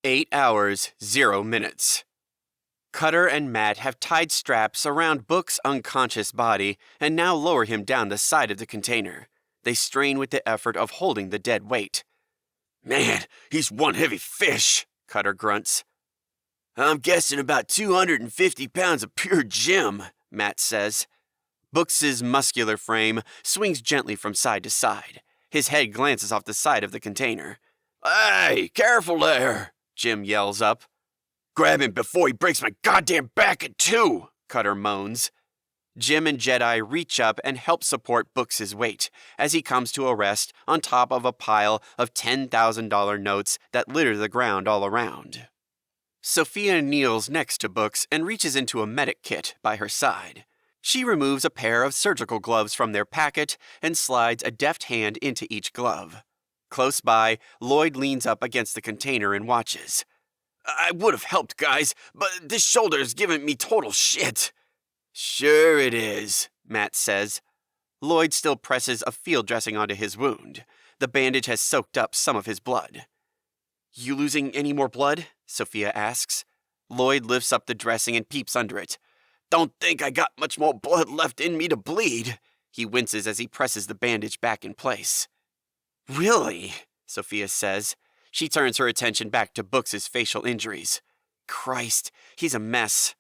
8 hours, 0 minutes. Cutter and Matt have tied straps around Book's unconscious body and now lower him down the side of the container. They strain with the effort of holding the dead weight. Man, he's one heavy fish, Cutter grunts. I'm guessing about 250 pounds of pure gem, Matt says. Books' muscular frame swings gently from side to side. His head glances off the side of the container. Hey, careful there, Jim yells up. Grab him before he breaks my goddamn back in two, Cutter moans. Jim and Jedi reach up and help support Books' weight as he comes to a rest on top of a pile of $10,000 notes that litter the ground all around. Sophia kneels next to Books and reaches into a medic kit by her side. She removes a pair of surgical gloves from their packet and slides a deft hand into each glove. Close by, Lloyd leans up against the container and watches. I would have helped, guys, but this shoulder is giving me total shit. Sure it is, Matt says. Lloyd still presses a field dressing onto his wound. The bandage has soaked up some of his blood. You losing any more blood? Sophia asks. Lloyd lifts up the dressing and peeps under it. Don't think I got much more blood left in me to bleed. He winces as he presses the bandage back in place. Really? Sophia says. She turns her attention back to Books' facial injuries. Christ, he's a mess.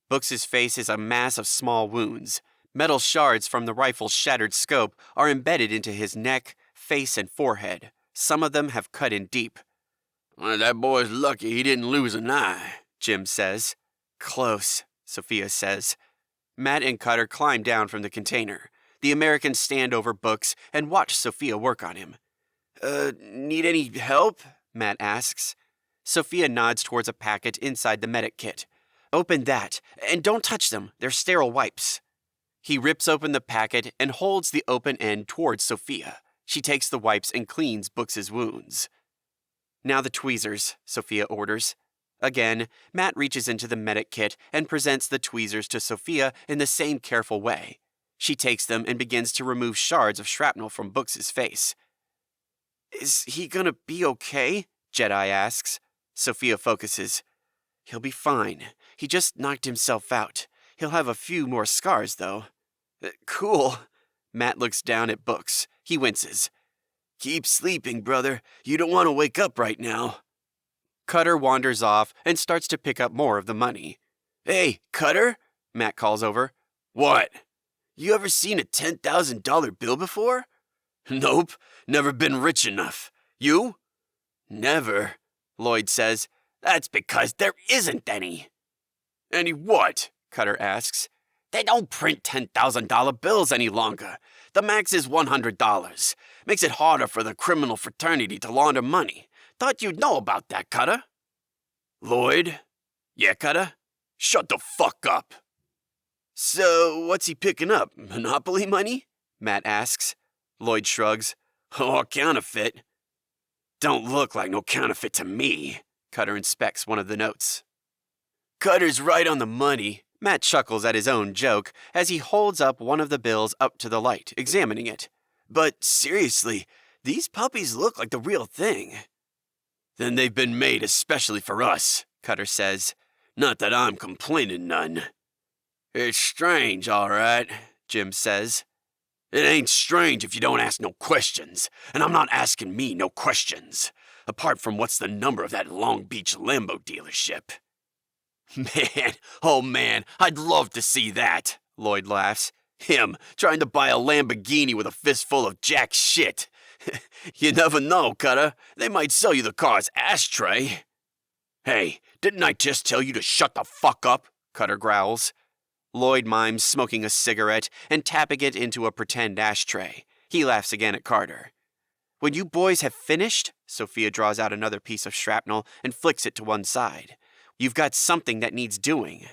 Books' face is a mass of small wounds. Metal shards from the rifle's shattered scope are embedded into his neck, face, and forehead. Some of them have cut in deep. Well, that boy's lucky he didn't lose an eye, Jim says. Close, Sophia says. Matt and Cutter climb down from the container. The Americans stand over Books and watch Sophia work on him. Need any help? Matt asks. Sophia nods towards a packet inside the medic kit. Open that, and don't touch them. They're sterile wipes. He rips open the packet and holds the open end towards Sophia. She takes the wipes and cleans Books' wounds. Now the tweezers, Sophia orders. Again, Matt reaches into the medic kit and presents the tweezers to Sophia in the same careful way. She takes them and begins to remove shards of shrapnel from Books' face. Is he gonna be okay? Jedi asks. Sophia focuses. He'll be fine. He just knocked himself out. He'll have a few more scars, though. Cool. Matt looks down at Books. He winces. Keep sleeping, brother. You don't want to wake up right now. Cutter wanders off and starts to pick up more of the money. Hey, Cutter? Matt calls over. What? You ever seen a $10,000 bill before? Nope. Never been rich enough. You? Never, Lloyd says. That's because there isn't any. Any what? Cutter asks. They don't print $10,000 bills any longer. The max is $100. Makes it harder for the criminal fraternity to launder money. Thought you'd know about that, Cutter. Lloyd? Yeah, Cutter? Shut the fuck up. So, what's he picking up? Monopoly money? Matt asks. Lloyd shrugs. Or counterfeit. Don't look like no counterfeit to me. Cutter inspects one of the notes. Cutter's right on the money. Matt chuckles at his own joke as he holds up one of the bills up to the light, examining it. But seriously, these puppies look like the real thing. Then they've been made especially for us, Cutter says. Not that I'm complaining none. It's strange, all right, Jim says. It ain't strange if you don't ask no questions, and I'm not asking me no questions, apart from what's the number of that Long Beach Lambo dealership. Man, oh man, I'd love to see that, Lloyd laughs. Him, trying to buy a Lamborghini with a fistful of jack shit. You never know, Cutter. They might sell you the car's ashtray. Hey, didn't I just tell you to shut the fuck up? Cutter growls. Lloyd mimes smoking a cigarette and tapping it into a pretend ashtray. He laughs again at Carter. When you boys have finished, Sophia draws out another piece of shrapnel and flicks it to one side. You've got something that needs doing.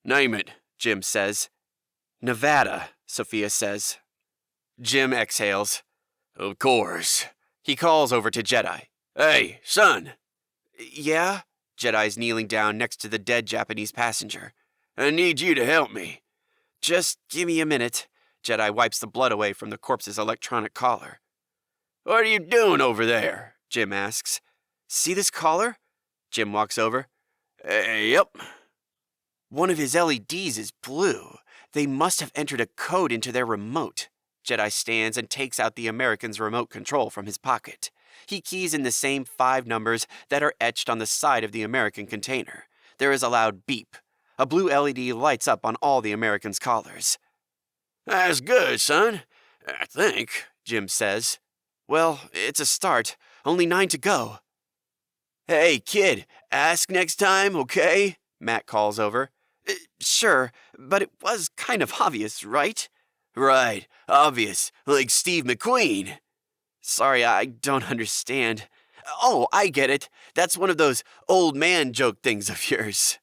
Name it, Jim says. Nevada, Sophia says. Jim exhales. Of course. He calls over to Jedi. Hey, son. Yeah? Jedi's kneeling down next to the dead Japanese passenger. I need you to help me. Just give me a minute. Jedi wipes the blood away from the corpse's electronic collar. What are you doing over there? Jim asks. See this collar? Jim walks over. Yep. One of his LEDs is blue. They must have entered a code into their remote. Jedi stands and takes out the American's remote control from his pocket. He keys in the same 5 numbers that are etched on the side of the American container. There is a loud beep. A blue LED lights up on all the American's collars. That's good, son. I think, Jim says. Well, it's a start. Only 9 to go. Hey, kid, ask next time, okay? Matt calls over. Sure, but it was kind of obvious, right? Right, obvious, like Steve McQueen. Sorry, I don't understand. Oh, I get it. That's one of those old man joke things of yours.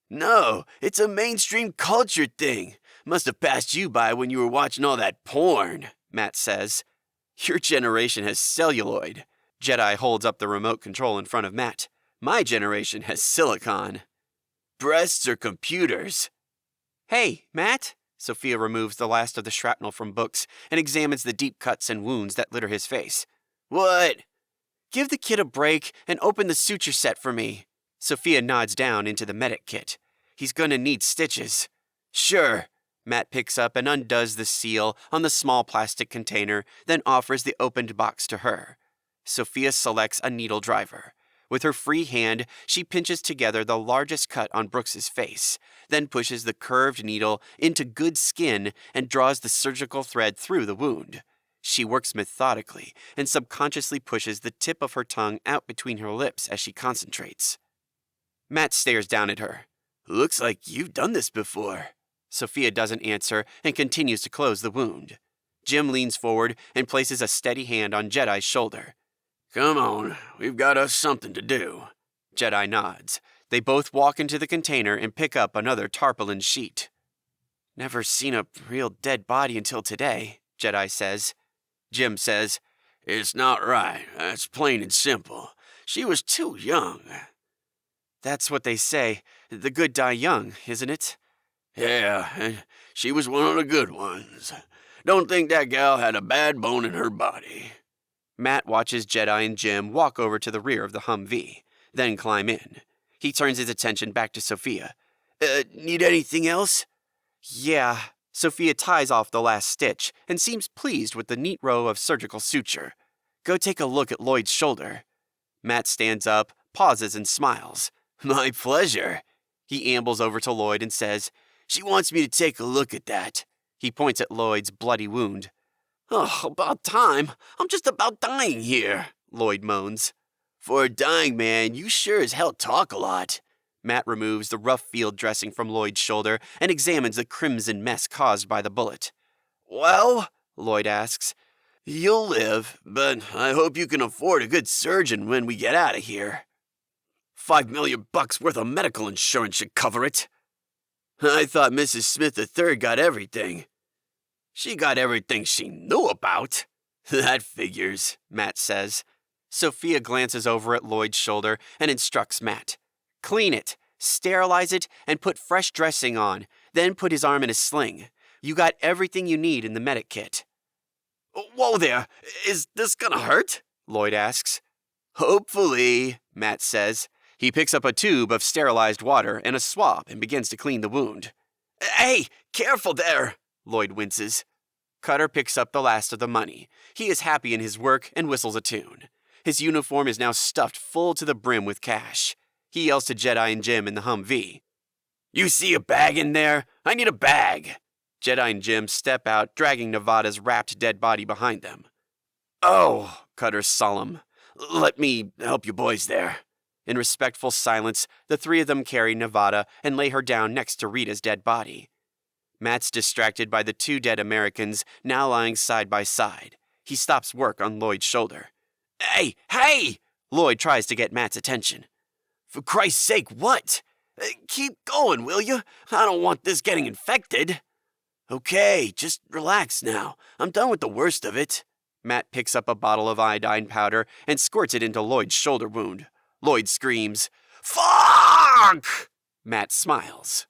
No, it's a mainstream culture thing. Must have passed you by when you were watching all that porn, Matt says. Your generation has celluloid. Jedi holds up the remote control in front of Matt. My generation has silicon. Breasts or computers? Hey, Matt. Sophia removes the last of the shrapnel from Books and examines the deep cuts and wounds that litter his face. What? Give the kid a break and open the suture set for me. Sophia nods down into the medic kit. He's gonna need stitches. Sure. Matt picks up and undoes the seal on the small plastic container, then offers the opened box to her. Sophia selects a needle driver. With her free hand, she pinches together the largest cut on Brooks's face, then pushes the curved needle into good skin and draws the surgical thread through the wound. She works methodically and subconsciously pushes the tip of her tongue out between her lips as she concentrates. Matt stares down at her. Looks like you've done this before. Sophia doesn't answer and continues to close the wound. Jim leans forward and places a steady hand on Jedi's shoulder. Come on, we've got us something to do. Jedi nods. They both walk into the container and pick up another tarpaulin sheet. Never seen a real dead body until today, Jedi says. Jim says, It's not right. That's plain and simple. She was too young. That's what they say. The good die young, isn't it? Yeah, and she was one of the good ones. Don't think that gal had a bad bone in her body. Matt watches Jedi and Jim walk over to the rear of the Humvee, then climb in. He turns his attention back to Sophia. Need anything else? Yeah. Sophia ties off the last stitch and seems pleased with the neat row of surgical suture. Go take a look at Lloyd's shoulder. Matt stands up, pauses, and smiles. My pleasure. He ambles over to Lloyd and says, She wants me to take a look at that. He points at Lloyd's bloody wound. Oh, about time. I'm just about dying here, Lloyd moans. For a dying man, you sure as hell talk a lot. Matt removes the rough field dressing from Lloyd's shoulder and examines the crimson mess caused by the bullet. Well, Lloyd asks, you'll live, but I hope you can afford a good surgeon when we get out of here. $5 million worth of medical insurance should cover it. I thought Mrs. Smith III got everything. She got everything she knew about. That figures, Matt says. Sophia glances over at Lloyd's shoulder and instructs Matt. Clean it, sterilize it, and put fresh dressing on. Then put his arm in a sling. You got everything you need in the medic kit. Whoa there, is this gonna hurt? Lloyd asks. Hopefully, Matt says. He picks up a tube of sterilized water and a swab and begins to clean the wound. Hey, careful there, Lloyd winces. Cutter picks up the last of the money. He is happy in his work and whistles a tune. His uniform is now stuffed full to the brim with cash. He yells to Jedi and Jim in the Humvee. You see a bag in there? I need a bag. Jedi and Jim step out, dragging Nevada's wrapped dead body behind them. Oh, Cutter's solemn. Let me help you boys there. In respectful silence, the 3 of them carry Nevada and lay her down next to Rita's dead body. Matt's distracted by the 2 dead Americans now lying side by side. He stops work on Lloyd's shoulder. Hey, hey! Lloyd tries to get Matt's attention. For Christ's sake, what? Keep going, will you? I don't want this getting infected. Okay, just relax now. I'm done with the worst of it. Matt picks up a bottle of iodine powder and squirts it into Lloyd's shoulder wound. Lloyd screams, Fuck! Matt smiles.